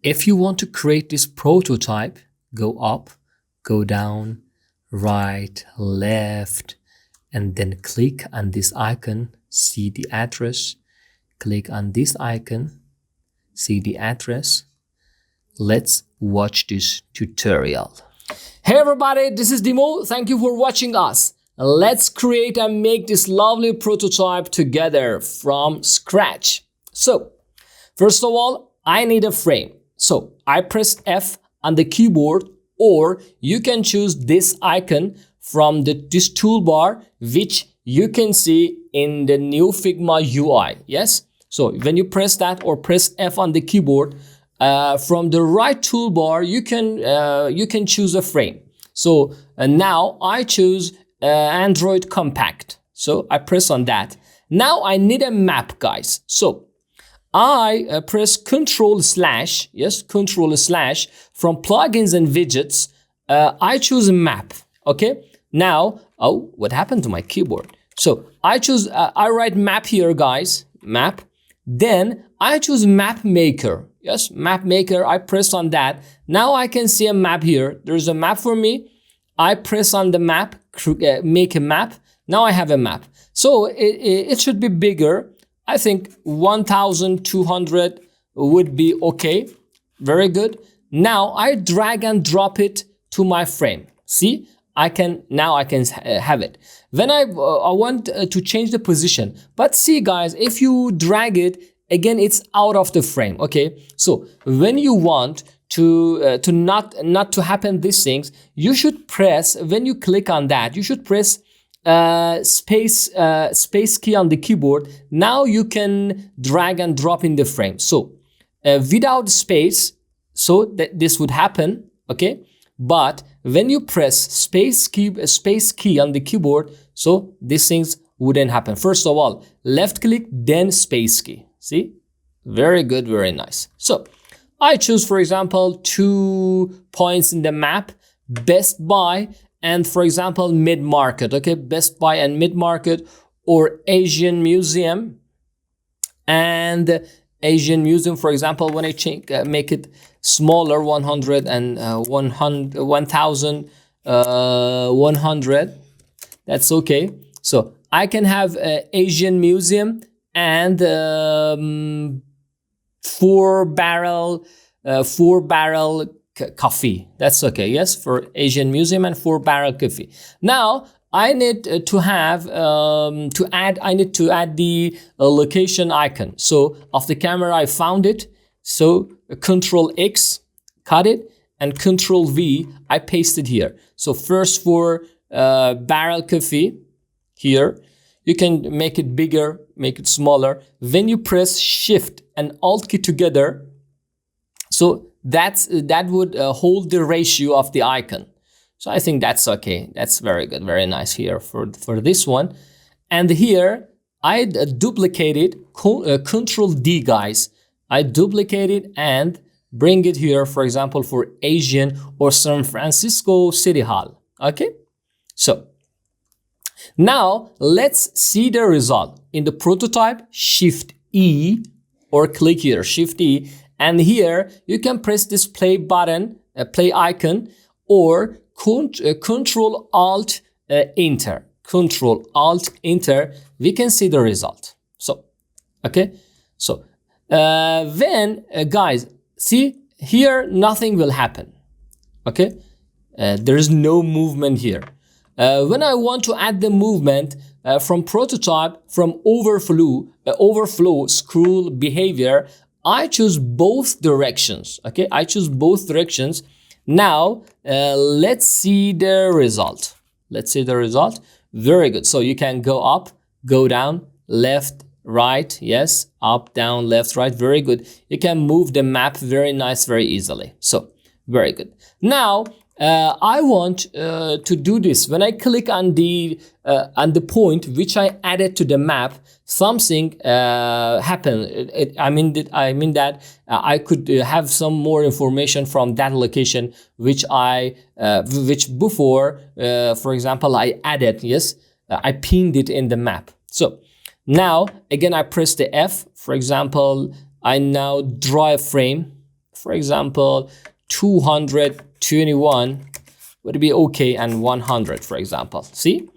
If you want to create this prototype, go up, go down, right, left, and then click on this icon, see the address, click on this icon, see the address. Let's watch this tutorial. Hey everybody, this is Dimo. Thank you for watching us. Let's create and make this lovely prototype together from scratch. So, first of all, I need a frame. So, I press F on the keyboard, or you can choose this icon from this toolbar, which you can see in the new Figma UI. Yes? So, when you press that or press F on the keyboard, from the right toolbar, you can choose a frame. So now I choose Android Compact. So I press on that. Now I need a map, guys. So I press Control/, yes, Control/ from plugins and widgets. I choose map. Okay. Now, oh, what happened to my keyboard? So I choose, I write map here, guys, map. Then I choose map maker. Yes, map maker, I press on that. Now I can see a map here. There's a map for me. I press on the map, make a map. Now I have a map. So it should be bigger. I think 1200 would be okay. Very good. Now I drag and drop it to my frame. See, now I can have it. When I want to change the position, but see guys, if you drag it, again, it's out of the frame, okay? So when you want to not to happen these things, you should press, when you click on that, you should press space key on the keyboard. Now you can drag and drop in the frame. So without space, so that this would happen, okay? But when you press space key on the keyboard, so these things wouldn't happen. First of all, left click, then space key. See, very good, very nice. So I choose, for example, 2 points in the map, Best Buy and, for example, mid-market. Okay, Best Buy and mid-market, or Asian Museum. And Asian Museum, for example, when I make it smaller, 100 and 1100, that's okay. So I can have Asian Museum and 4-barrel coffee. That's okay. Yes, for Asian Museum and 4-barrel coffee. Now I need to have I need to add the location icon. So of the camera, I found it. So Control X, cut it, and Control V, I pasted here. So first for barrel coffee here. You can make it bigger, make it smaller. When you press Shift and Alt key together, so that would hold the ratio of the icon. So I think that's okay. That's very good, very nice here for this one. And here I duplicated Control D, guys. I duplicate it and bring it here, for example, for Asian or San Francisco City Hall. Okay, so now let's see the result. In the prototype, Shift E, or click here, Shift E, and here you can press this play button, play icon, or Control Alt Enter. Control Alt Enter. We can see the result. So, okay. So when guys, see here, nothing will happen. Okay, there is no movement here. When I want to add the movement from prototype, from overflow scroll behavior, I choose both directions. Okay, I choose both directions. Now let's see the result. Let's see the result. Very good. So you can go up, go down, left, right. Yes, up, down, left, right. Very good. You can move the map very nice, very easily. So very good. Now I want to do this. When I click on the point which I added to the map, something happened. I mean that I could have some more information from that location which before, for example, I added. Yes, I pinned it in the map. So now again I press the F. For example, I now draw a frame for example, 221 would be okay, and 100, for example. See?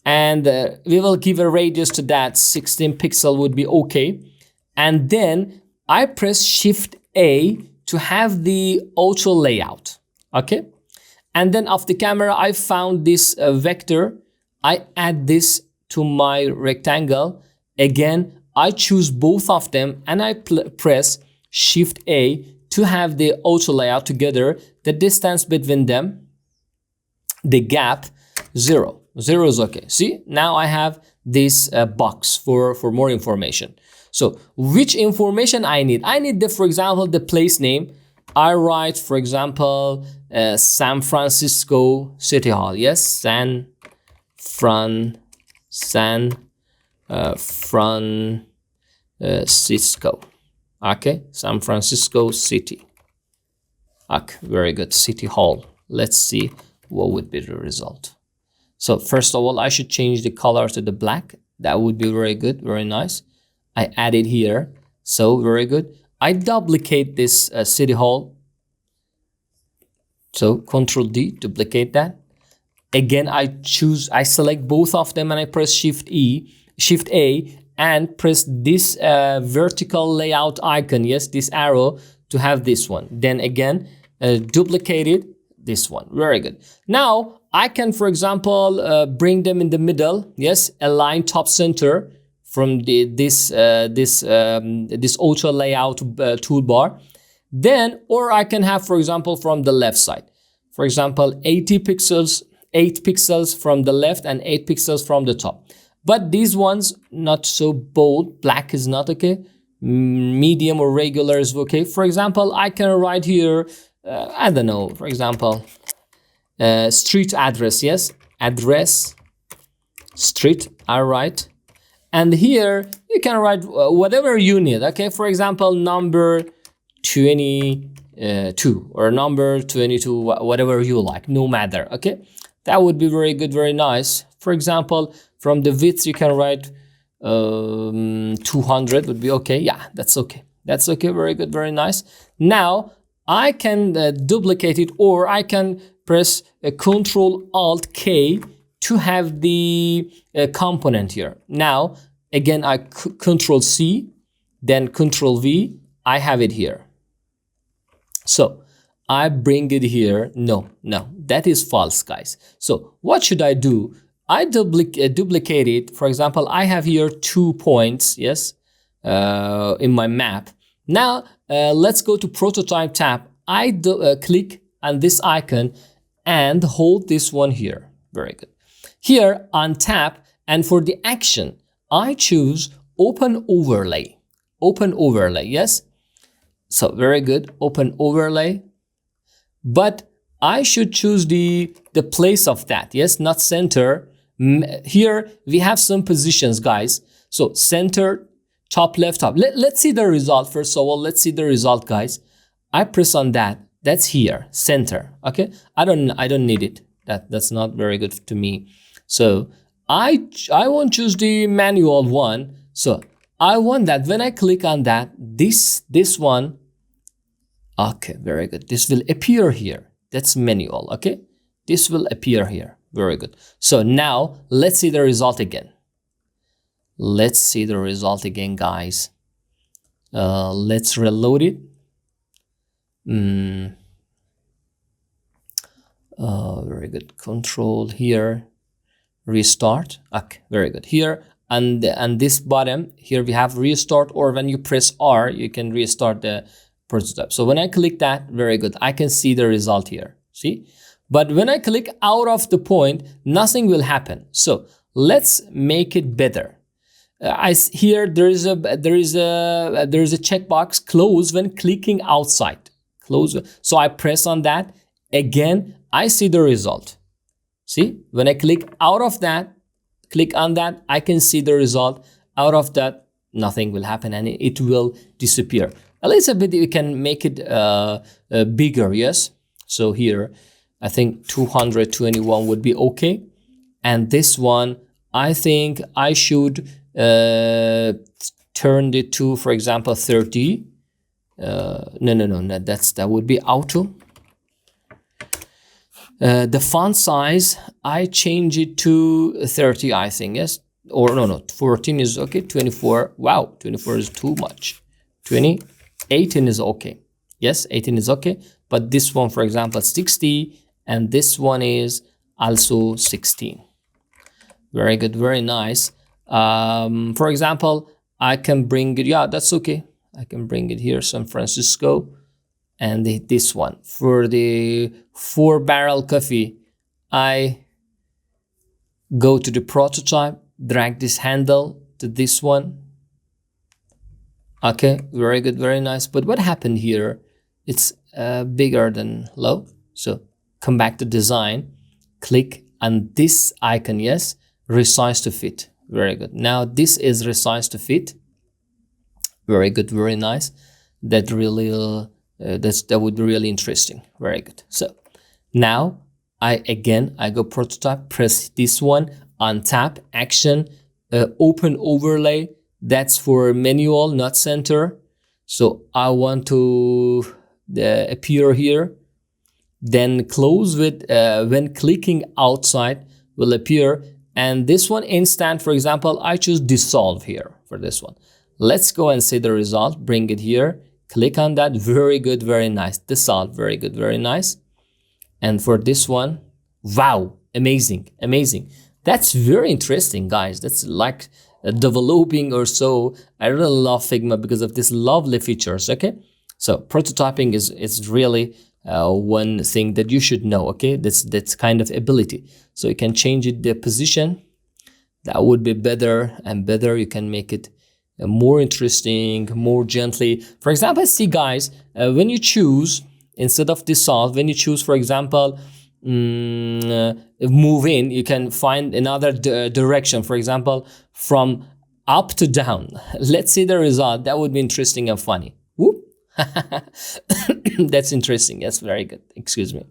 And we will give a radius to that. 16 pixel would be okay. And then I press Shift A to have the auto layout. Okay. And then of the camera, I found this vector. I add this to my rectangle. Again, I choose both of them and I press Shift A to have the auto layout together. The distance between them, the gap, 0. 0 is okay. See, now I have this box for more information. So which information I need? I need the, for example, the place name. I write, for example, San Francisco City Hall. Yes, San Francisco. Okay, San Francisco City. Okay, very good. City Hall. Let's see what would be the result. So first of all, I should change the color to the black. That would be very good, very nice. I add it here. So very good. I duplicate this City Hall. So Control D, duplicate that. Again, I select both of them and I press Shift A, and press this vertical layout icon. Yes, this arrow to have this one. Then again, duplicate it, this one. Very good. Now I can, for example, bring them in the middle. Yes, align top center from this auto layout toolbar. Then, or I can have, for example, from the left side. For example, 8 pixels from the left and 8 pixels from the top. But these ones, not so bold. Black is not okay. Medium or regular is okay. For example, I can write here, I don't know, for example, street address. Yes, address, street, I write. And here you can write whatever you need. Okay, for example, number 22 or number 22, whatever you like, no matter. Okay, that would be very good, very nice. For example, from the width you can write 200 would be okay. Yeah, that's okay. That's okay. Very good, very nice. Now I can duplicate it, or I can press Control Alt K to have the component here. Now again, I Control C, then Control V. I have it here. So I bring it here. No, that is false, guys. So what should I do? I duplicate it. For example, I have here 2 points, yes, in my map. Now let's go to Prototype tab. I click on this icon and hold this one here. Very good. Here on tap, and for the action, I choose Open Overlay. Open Overlay, yes. So very good, Open Overlay. But I should choose the place of that, yes, not center. Here we have some positions, guys. So center, top, left, top. Let's see the result. First of all, let's see the result, guys. I press on that. That's here, center. Okay, I don't need it. That's not very good to me. So I won't choose the manual one. So I want that when I click on that, this one. Okay, very good. This will appear here. That's manual. Okay, this will appear here. Very good. So now let's see the result again. Let's see the result again, guys. Let's reload it. Very good. Control here. Restart. Okay, very good. Here and this bottom here we have restart, or when you press R, you can restart the prototype. So when I click that, very good. I can see the result here. See? But when I click out of the point, nothing will happen. So let's make it better. Here there is a checkbox, close when clicking outside. Close. So I press on that. Again, I see the result. See, when I click out of that, click on that, I can see the result. Out of that, nothing will happen and it will disappear. A little bit, you can make it bigger, yes. So here, I think 221 would be okay. And this one, I think I should turn it to, for example, 30. no, that would be auto. The font size, I change it to 30, I think, yes, or no, 14 is okay. 24, wow, 24 is too much. 18 is okay, yes, 18 is okay, but this one, for example, 60, and this one is also 16. Very good, very nice. For example, I can bring it, yeah, that's okay, I can bring it here, San Francisco. And this one for the 4-barrel coffee, I go to the prototype, drag this handle to this one. Okay, very good, very nice. But what happened here? It's bigger than low. So come back to design, click on this icon, yes, resize to fit. Very good. Now this is resize to fit. Very good, very nice. That really that would be really interesting. Very good. So now I go prototype, press this one, untap, action, open overlay. That's for manual, not center. So I want to appear here. Then close with when clicking outside will appear. And this one instant, for example, I choose dissolve here for this one. Let's go and see the result. Bring it here. Click on that. Very good, very nice. Dissolve. Very good, very nice. And for this one, wow, amazing, amazing. That's very interesting, guys. That's like developing or so. I really love Figma because of these lovely features. Okay, so prototyping is really one thing that you should know. Okay, that's kind of ability. So you can change it the position. That would be better and better. You can make it more interesting, more gently. For example, see guys, when you choose, instead of dissolve, when you choose, for example, move in, you can find another direction, for example, from up to down. Let's see the result. That would be interesting and funny. Whoop. That's interesting. Yes, very good. Excuse me.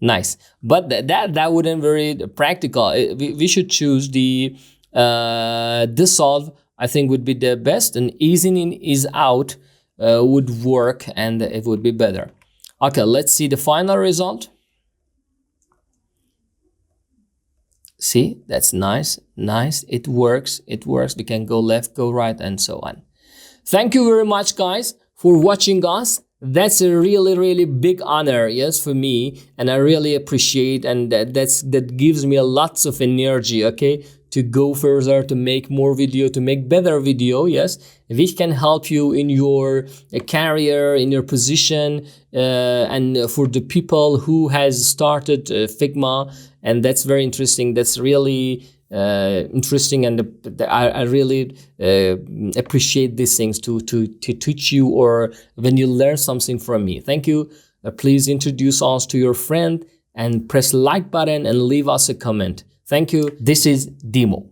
Nice. But that wouldn't be very practical. We should choose the dissolve, I think would be the best, and easing in, ease out would work, and it would be better. Okay, let's see the final result. See, that's nice, nice. It works, it works. We can go left, go right, and so on. Thank you very much, guys, for watching us. That's a really, really big honor, yes, for me, and I really appreciate, and that gives me lots of energy, okay, to go further, to make more video, to make better video, yes, which can help you in your career, in your position, and for the people who has started Figma, and that's very interesting. That's really interesting, and I really appreciate these things to teach you, or when you learn something from me. Thank you. Please introduce us to your friend and press like button and leave us a comment. Thank you. This is Demo.